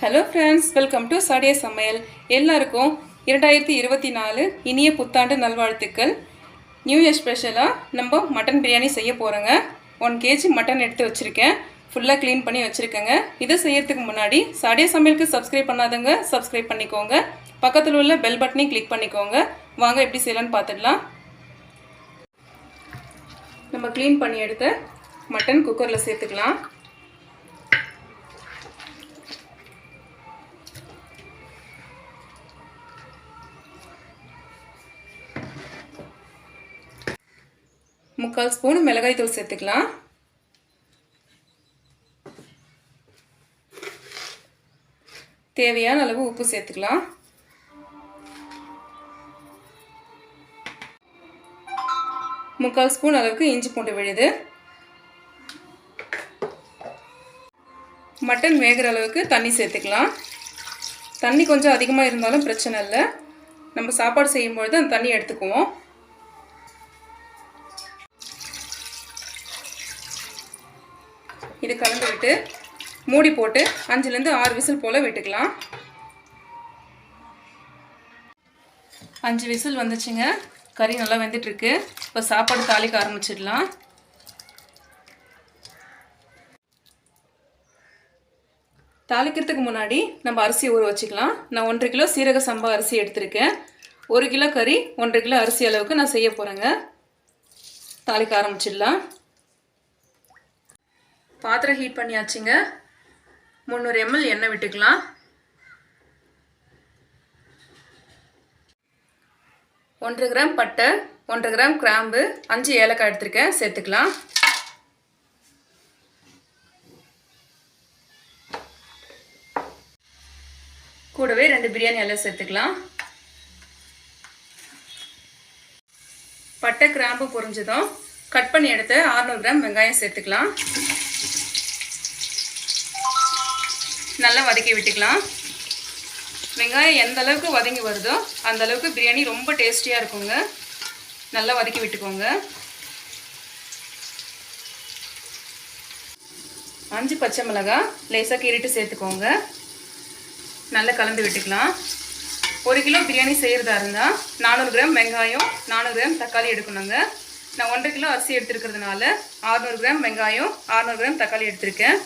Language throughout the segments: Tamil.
Hello friends, welcome to Shadia சமையல். எல்லாருக்கும் 2024 இனிய புத்தாண்டு நல்வாழ்த்துக்கள். நியூ இயர் ஸ்பெஷலாக நம்ம மட்டன் பிரியாணி செய்ய போகிறோங்க. 1 kg மட்டன் எடுத்து வச்சுருக்கேன். ஃபுல்லாக க்ளீன் பண்ணி வச்சுருக்கேங்க. இதை செய்யறதுக்கு முன்னாடி சாடியா சமையலுக்கு சப்ஸ்கிரைப் பண்ணாதவங்க சப்ஸ்கிரைப் பண்ணிக்கோங்க. பக்கத்தில் உள்ள பெல் பட்டனையும் கிளிக் பண்ணிக்கோங்க. வாங்க எப்படி செய்யலான்னு பார்த்துடலாம். நம்ம க்ளீன் பண்ணி எடுத்த மட்டன் குக்கரில் சேர்த்துக்கலாம். முக்கால் ஸ்பூன் மிளகாய் தூள் சேர்த்துக்கலாம். தேவையான அளவு உப்பு சேர்த்துக்கலாம். முக்கால் ஸ்பூன் அளவுக்கு இஞ்சி பூண்டு விழுது. மட்டன் வேகிற அளவுக்கு தண்ணி சேர்த்துக்கலாம். தண்ணி கொஞ்சம் அதிகமாக இருந்தாலும் பிரச்சனை இல்லை. நம்ம சாப்பாடு செய்யும்பொழுது அந்த தண்ணி எடுத்துக்குவோம். இது கலந்து விட்டு மூடி போட்டு 5 to 6 விசில் போல் விட்டுக்கலாம். 5 விசில் வந்துச்சுங்க. கறி நல்லா வெந்துட்டுருக்கு. இப்போ சாப்பாடு தாளிக்க ஆரம்பிச்சிடலாம். தாளிக்கிறதுக்கு முன்னாடி நம்ம அரிசி ஊற வச்சுக்கலாம். நான் 1.5 கிலோ சீரக சம்பா அரிசி எடுத்திருக்கேன். 1 கிலோ கறி 1.5 கிலோ அரிசி அளவுக்கு நான் செய்ய போகிறேங்க. தாளிக்க ஆரம்பிச்சிடலாம். பாத்திரம் ஹீட் பண்ணியாச்சுங்க. 300 ml எண்ணெய் விட்டுக்கலாம். 1 கிராம் பட்டை, 1 கிராம் கிராம்பு, 5 ஏலக்காய் எடுத்திருக்கேன், சேர்த்துக்கலாம். கூடவே 2 பிரியாணி இலை சேர்த்துக்கலாம். பட்டை கிராம்பு பொரிஞ்சதும் கட் பண்ணி எடுத்து 600 கிராம் வெங்காயம் சேர்த்துக்கலாம். நல்லா வதக்கி விட்டுக்கலாம். வெங்காயம் எந்த அளவுக்கு வதங்கி வருதோ அந்த அளவுக்கு பிரியாணி ரொம்ப டேஸ்டியாக இருக்குங்க. நல்லா வதக்கி விட்டுக்கோங்க. 5 பச்சை மிளகாய் லேசாக கீறிட்டு சேர்த்துக்கோங்க. நல்லா கலந்து விட்டுக்கலாம். 1 கிலோ பிரியாணி செய்கிறதா இருந்தால் 400 கிராம் வெங்காயம், 400 கிராம் தக்காளி எடுக்கணுங்க. நான் 1.5 கிலோ அரிசி எடுத்துருக்கிறதுனால 600 கிராம் வெங்காயம், 600 கிராம் தக்காளி எடுத்திருக்கேன்.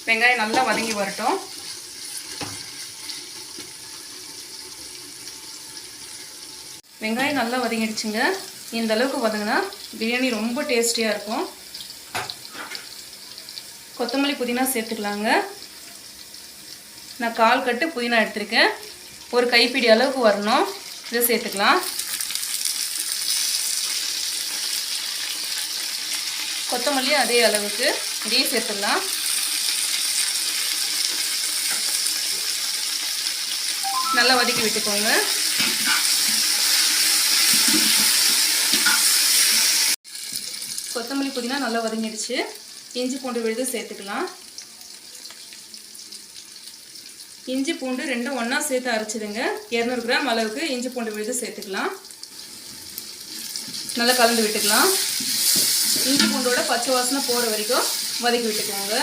வெங்காயம் நல்லா வதங்கி வரட்டும். வெங்காயம் நல்லா வதங்கிடுச்சுங்க. இந்த அளவுக்கு வதங்கினா பிரியாணி ரொம்ப டேஸ்டியாக இருக்கும். கொத்தமல்லி புதினா சேர்த்துக்கலாங்க. நான் 1/4 கட்டு புதினா எடுத்திருக்கேன். ஒரு கைப்பிடி அளவுக்கு வரணும். இதை சேர்த்துக்கலாம். கொத்தமல்லி அதே அளவுக்கு இதையும் சேர்த்துக்கலாம். நல்லா வதக்கி விட்டுக்கோங்க. கொத்தமல்லி புதினா நல்லா வதங்கிடுச்சு. இஞ்சி பூண்டு விழுது சேர்த்துக்கலாம். இஞ்சி பூண்டு 2 ஒன்றா சேர்த்து அரைச்சிடுங்க. 200 கிராம் அளவுக்கு இஞ்சி பூண்டு விழுது சேர்த்துக்கலாம். நல்லா கலந்து விட்டுக்கலாம். இஞ்சி பூண்டோட பச்சை வாசனை போகிற வரைக்கும் வதக்கி விட்டுக்கோங்க.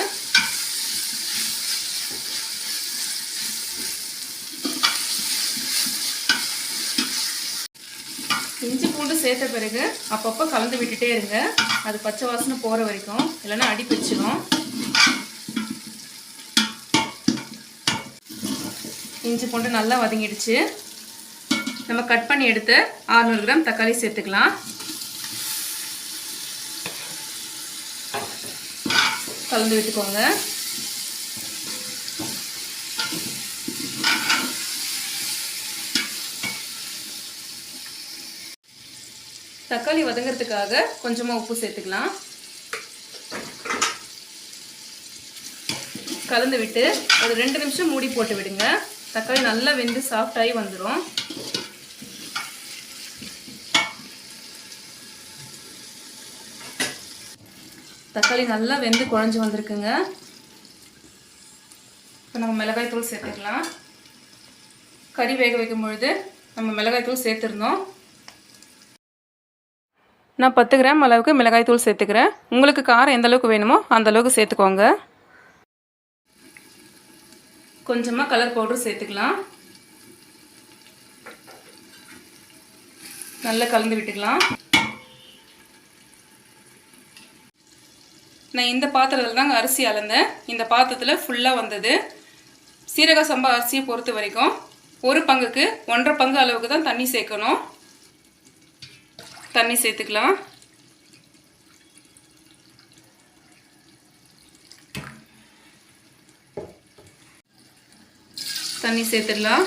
இஞ்சி பூண்டு சேர்த்த பிறகு அப்பப்போ கலந்து விட்டுட்டே இருங்க. அது பச்சை வாசனை போகிற வரைக்கும், இல்லைன்னா அடி பிடிச்சிடும். இஞ்சி பூண்டு நல்லா வதங்கிடுச்சு. நம்ம கட் பண்ணி எடுத்து 600 கிராம் தக்காளி சேர்த்துக்கலாம். கலந்து விட்டுக்கோங்க. தக்காளி வதங்கிறதுக்காக கொஞ்சமாக உப்பு சேர்த்துக்கலாம். கலந்து விட்டு ஒரு 2 நிமிஷம் மூடி போட்டு விடுங்க. தக்காளி நல்லா வெந்து சாஃப்டாகி வந்துடும். தக்காளி நல்லா வெந்து குழஞ்சி வந்திருக்குங்க. இப்போ நம்ம மிளகாய் தூள் சேர்த்துக்கலாம். கறி வேக வைக்கும் பொழுது நம்ம மிளகாய் தூள் சேர்த்துருந்தோம். நான் 10 கிராம் அளவுக்கு மிளகாய் தூள் சேர்த்துக்கிறேன். உங்களுக்கு காரம் எந்த அளவுக்கு வேணுமோ அந்த அளவுக்கு சேர்த்துக்கோங்க. கொஞ்சமாக கலர் பவுடர் சேர்த்துக்கலாம். நல்லா கலந்து விட்டுக்கலாம். நான் இந்த பாத்திரத்தில் தாங்க அரிசி அளந்தேன். இந்த பாத்திரத்தில் ஃபுல்லாக வந்தது. சீரக சம்பா அரிசியை பொறுத்த வரைக்கும் ஒரு பங்குக்கு 1.5 பங்கு அளவுக்கு தான் தண்ணி சேர்க்கணும். தண்ணி சேர்த்துக்கலாம். தண்ணி சேர்த்துடலாம்.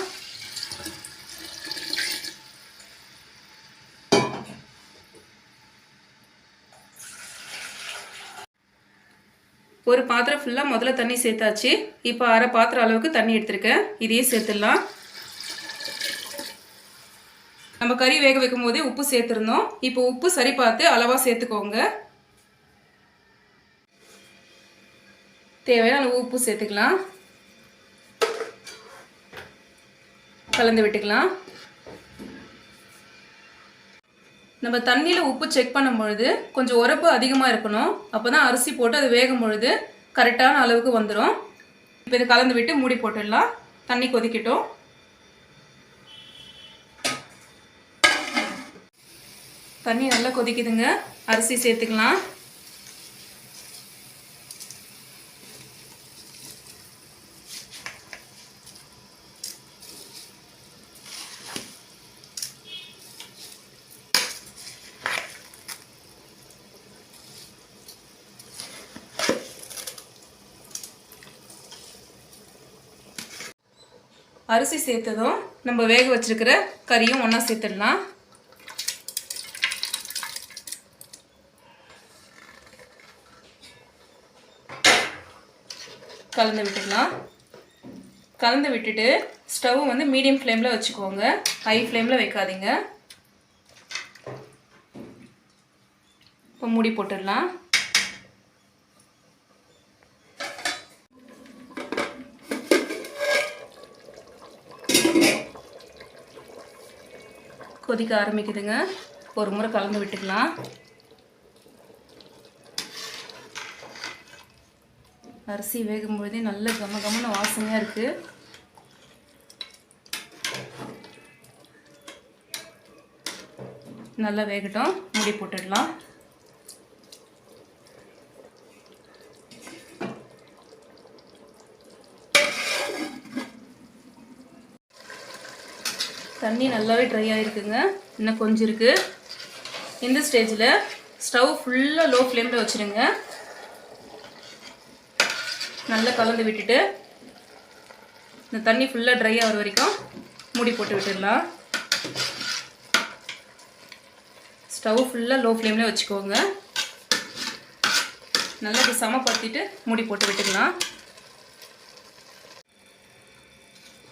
ஒரு பாத்திரம் ஃபுல்லாக முதல்ல தண்ணி சேர்த்தாச்சு. இப்போ அரை பாத்திரம் அளவுக்கு தண்ணி எடுத்துருக்கேன். இதையே சேர்த்துடலாம். நம்ம கறி வேக வைக்கும் போதே உப்பு சேர்த்துருந்தோம். இப்போ உப்பு சரி பார்த்து அளவாக சேர்த்துக்கோங்க. தேவையான அளவு உப்பு சேர்த்துக்கலாம். கலந்து விட்டுக்கலாம். நம்ம தண்ணியில் உப்பு செக் பண்ணும் பொழுது கொஞ்சம் உரப்பு அதிகமாக இருக்கணும். அப்போ தான் அரிசி போட்டு அது வேகும் பொழுது கரெக்டான அளவுக்கு வந்துடும். இப்போ இதை கலந்து விட்டு மூடி போட்டுடலாம். தண்ணி கொதிக்கட்டும். தண்ணி நல்லா கொதிக்குதுங்க. அரிசி சேர்த்துக்கலாம். அரிசி சேர்த்ததும் நம்ம வேக வச்சிருக்கிற கறியும் ஒன்றா சேர்த்துடலாம். கலந்து விட்டுடலாம். கலந்து விட்டுட்டு ஸ்டவ் வந்து மீடியம் ஃப்ளேமில் வச்சுக்கோங்க. ஹை ஃப்ளேமில் வைக்காதீங்க. இப்போ மூடி போட்டுடலாம். கொதிக்க ஆரம்பிக்குதுங்க. ஒரு முறை கலந்து விட்டுக்கலாம். அரிசி வேகும்பொழுதே நல்ல கமகமான வாசனையாக இருக்குது. நல்லா வேகட்டும். மூடி போட்டுடலாம். தண்ணி நல்லாவே ட்ரை ஆகிருக்குங்க. இன்னும் கொஞ்சம் இருக்குது. இந்த ஸ்டேஜில் ஸ்டவ் ஃபுல்லாக லோ ஃப்ளேமில் வச்சுருங்க. நல்லா கலந்து விட்டுட்டு இந்த தண்ணி ஃபுல்லாக ட்ரை ஆகிற வரைக்கும் மூடி போட்டு விட்டுடலாம். ஸ்டவ் ஃபுல்லாக லோ ஃப்ளேமில் வச்சுக்கோங்க. நல்லா இப்படி சமப்படுத்திட்டு மூடி போட்டு விட்டுக்கலாம்.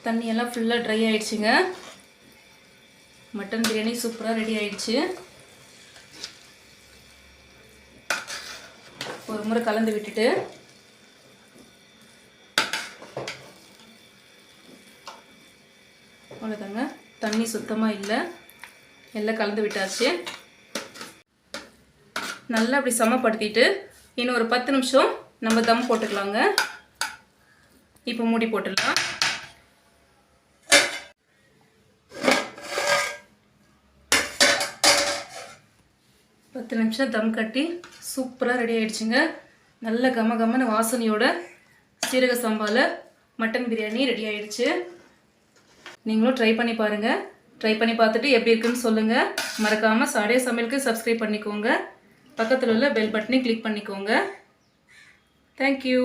தண்ணியெல்லாம் ஃபுல்லாக ட்ரை ஆகிடுச்சுங்க. மட்டன் பிரியாணி சூப்பராக ரெடி ஆயிடுச்சு. ஒரு முறை கலந்து விட்டுட்டு அவ்வளோதாங்க. தண்ணி சுத்தமாக இல்லை. எல்லாம் கலந்து விட்டாச்சு. நல்லா அப்படி சமப்படுத்திட்டு இன்னும் ஒரு 10 நிமிஷம் நம்ம தம் போட்டுக்கலாங்க. இப்போ மூடி போட்டுடலாம். 10 நிமிஷம் தம் கட்டி சூப்பராக ரெடி ஆகிடுச்சுங்க. நல்ல கமகமான வாசனையோட சீரக சம்பாவில் மட்டன் பிரியாணி ரெடி ஆகிடுச்சு. நீங்களும் ட்ரை பண்ணி பாருங்கள். ட்ரை பண்ணி பார்த்துட்டு எப்படி இருக்குன்னு சொல்லுங்கள். மறக்காமல் சாடே சமையலுக்கு சப்ஸ்கிரைப் பண்ணிக்கோங்க. பக்கத்தில் உள்ள பெல் பட்டனை கிளிக் பண்ணிக்கோங்க. தேங்க்யூ.